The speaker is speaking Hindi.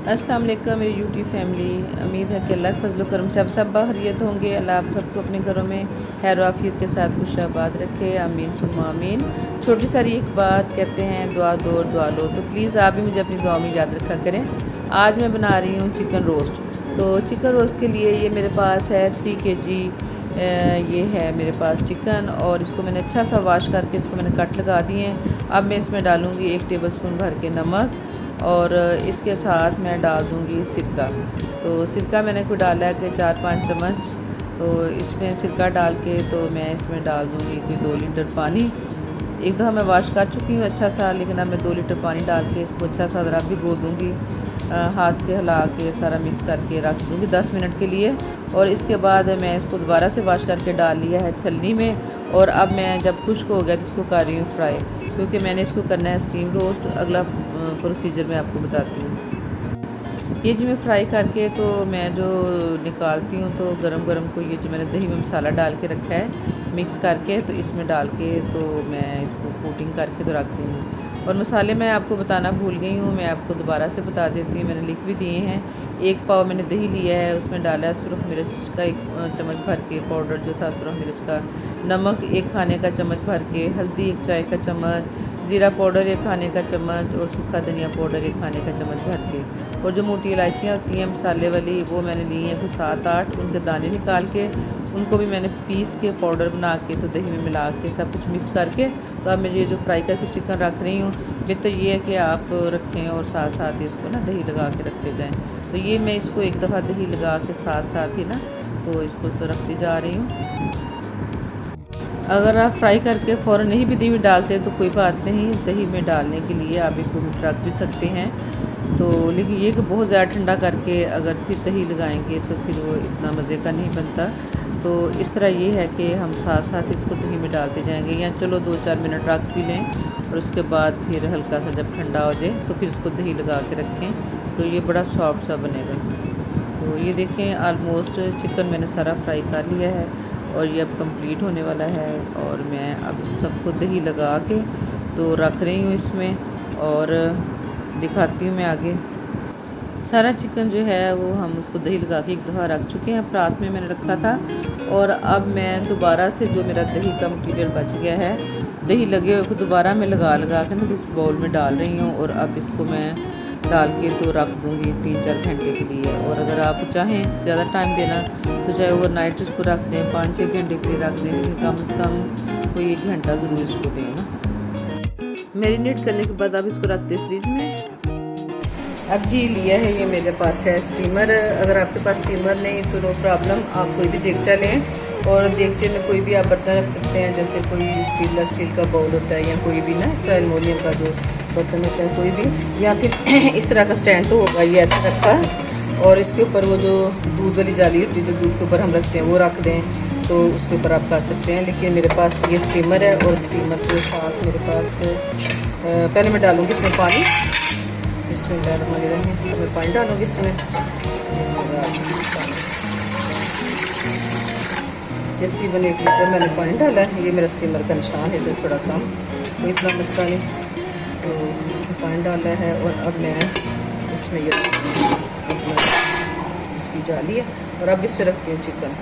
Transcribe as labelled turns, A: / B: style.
A: अस्सलाम वालेकुम मेरी यूट्यूब फैमिली। उम्मीद है कि अल्लाह के फजल करम से आप सब बखैरियत होंगे। अल्लाह आप सबको अपने घरों में खैर आफियत के साथ खुशाबाद रखे, आमीन सुम्मा आमीन। छोटी सारी एक बात कहते हैं, दुआ दो और दुआ लो, तो प्लीज़ आप भी मुझे अपनी दुआ में याद रखा करें। आज मैं बना रही हूँ चिकन रोस्ट। तो चिकन रोस्ट के लिए ये मेरे पास है 3 kg। ये है मेरे पास चिकन और इसको मैंने अच्छा सा वॉश करके इसको मैंने कट लगा दिए हैं। अब मैं इसमें डालूँगी 1 टेबलस्पून भर के नमक और इसके साथ मैं डाल दूँगी सिरका। तो सिरका मैंने कोई डाला है कि 4-5 चम्मच। तो इसमें सिरका डाल के तो मैं इसमें डाल दूँगी कोई 2 लीटर पानी। एक दफ़ा मैं वॉश कर चुकी हूँ अच्छा सा, लेकिन अब मैं 2 लीटर पानी डाल के इसको अच्छा सा ज़रा भिगो दूँगी। हाथ से हिला के सारा मिक्स करके रख दूँगी 10 मिनट के लिए। और इसके बाद मैं इसको दोबारा से वॉश करके डाल लिया है छलनी में। और अब मैं जब खुश्क हो गया तो इसको कर रही हूँ फ्राई, क्योंकि मैंने इसको करना है स्टीम रोस्ट। अगला प्रोसीजर मैं आपको बताती हूँ। ये जो मैं फ्राई करके तो मैं जो निकालती हूँ, तो गरम गरम को ये जो मैंने दही में मसाला डाल के रखा है मिक्स करके, तो इसमें डाल के तो मैं इसको कोटिंग करके तो रख रही हूँ। और मसाले मैं आपको बताना भूल गई हूँ, मैं आपको दोबारा से बता देती हूँ, मैंने लिख भी दिए हैं। 1 पाव मैंने दही लिया है, उसमें डाला है सुरख मिर्च का 1 चम्मच भर के पाउडर जो था सुरख मिर्च का, नमक 1 खाने का चम्मच भर के, हल्दी 1 चाय का चम्मच, ज़ीरा पाउडर 1 खाने का चम्मच और सूखा धनिया पाउडर 1 खाने का चम्मच भर के। और जो मोटी इलायचियाँ होती हैं मसाले वाली, वो मैंने ली हैं कुछ 7-8, उनके दाने निकाल के उनको भी मैंने पीस के पाउडर बना के तो दही में मिला के सब कुछ मिक्स करके, तो अब मैं ये जो फ्राई करके चिकन रख रही हूँ, बेहतर ये है कि आप रखें और साथ साथ इसको ना दही लगा के रखते जाएँ। तो ये मैं इसको एक दफ़ा दही लगा के साथ साथ ही ना तो इसको रखती जा रही हूँ। अगर आप फ्राई करके फ़ौरन नहीं भी दही में डालते तो कोई बात नहीं, दही में डालने के लिए आप इसको रख भी सकते हैं। तो लेकिन ये कि बहुत ज़्यादा ठंडा करके अगर फिर दही लगाएंगे तो फिर वो इतना मज़े का नहीं बनता। तो इस तरह ये है कि हम साथ साथ इसको दही में डालते जाएंगे, या चलो 2-4 मिनट रख भी लें और उसके बाद फिर हल्का सा जब ठंडा हो जाए तो फिर इसको दही लगा के रखें, तो ये बड़ा सॉफ्ट सा बनेगा। तो ये देखें ऑलमोस्ट चिकन मैंने सारा फ्राई कर लिया है और ये अब कंप्लीट होने वाला है। और मैं अब सबको दही लगा के तो रख रही हूँ इसमें, और दिखाती हूँ मैं आगे। सारा चिकन जो है वो हम उसको दही लगा के एक दफ़ा रख चुके हैं, रात में मैंने रखा था। और अब मैं दोबारा से जो मेरा दही का मटीरियल बच गया है, दही लगे हुए को दोबारा मैं लगा के ना इस बाउल में डाल रही हूँ। और अब इसको मैं डाल के तो रख दूँगी 3-4 घंटे के लिए। और अगर आप चाहें ज़्यादा टाइम देना तो चाहे ओवरनाइट इसको रख दें, 5-6 घंटे के लिए रख दें, लेकिन कम से कम कोई 1 घंटा ज़रूर इसको दें ना। मैरिनेट करने के बाद आप इसको रख दें फ्रिज में। अब जी लिया है, ये मेरे पास है स्टीमर। अगर आपके पास स्टीमर नहीं तो नो प्रॉब्लम, आप कोई भी देगचा लें और देगचे में कोई भी आप बर्तन रख सकते हैं, जैसे कोई स्टील का बाउल होता है, या कोई भी ना इस तरह एलुमिनियम का जो बर्तन होता है कोई भी, या फिर इस तरह का स्टैंड तो होगा ये ऐसा रखा। और इसके ऊपर वो जो दूध वाली जाली होती है जो दूध के ऊपर हम रखते हैं वो रख दें, तो उसके ऊपर आप कर सकते हैं। लेकिन मेरे पास ये स्टीमर है और स्टीमर के साथ मेरे पास पहले मैं डालूँगी इसमें पानी, इसमें मैं पानी डालूँगी इसमें। तकरीबन 1 लीटर मैंने पानी डाला है। ये मेरा स्टीमर का निशान है, तो थोड़ा कम, तो इतना मसला नहीं। तो इसमें पानी डाला है और अब मैं इसमें ये इसकी जाली है और अब इस पर रखती हूँ चिकन।